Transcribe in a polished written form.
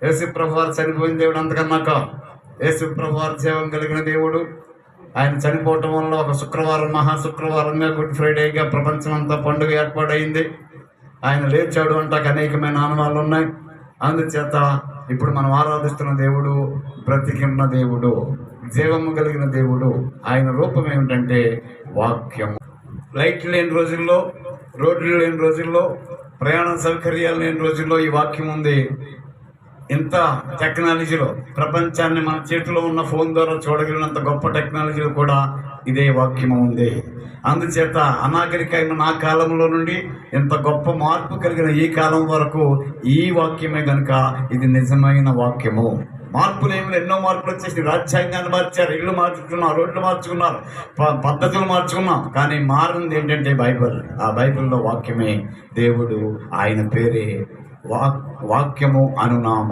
యేసు ప్రభు వారు చనిపోయిన దేవుడు అంతకన్నాక యేసు ప్రభు వారు జీవం కలిగిన దేవుడు. ఆయన చనిపోవటం వల్ల ఒక శుక్రవారం, మహాశుక్రవారంగా, గుడ్ ఫ్రైడేగా ప్రపంచం అంతా పండుగ ఏర్పాటైంది. ఆయన లేచాడు అంటాక అనేకమైన ఆనవాళ్ళు ఉన్నాయి. అందుచేత ఇప్పుడు మనం ఆరాధిస్తున్న దేవుడు బ్రతికి ఉన్న దేవుడు, జీవము కలిగిన దేవుడు. ఆయన రూపం ఏమిటంటే వాక్యము. లైట్లు లేని రోజుల్లో, రోడ్లు లేని రోజుల్లో, ప్రయాణ సౌకర్యాలు లేని రోజుల్లో ఈ వాక్యం ఉంది. ఇంత టెక్నాలజీలో, ప్రపంచాన్ని మన చేతిలో ఉన్న ఫోన్ ద్వారా చూడగలిగినంత గొప్ప టెక్నాలజీలో కూడా ఇదే వాక్యము ఉంది. అందుచేత అనాగరికమైన నా కాలంలో నుండి ఇంత గొప్ప మార్పు కలిగిన ఈ కాలం వరకు ఈ వాక్యమే కనుక ఇది నిజమైన వాక్యము. మార్పులు ఏమి, ఎన్నో మార్పులు వచ్చేసి రాజ్యాంగాన్ని మార్చారు, ఇల్లు మార్చుకున్నారు, రోడ్లు మార్చుకున్నారు, పద్ధతులు మార్చుకున్నాం. కానీ మారింది ఏంటంటే బైబిల్. ఆ బైబిల్లో వాక్యమే దేవుడు, ఆయన పేరే వాక్యము అనునామం.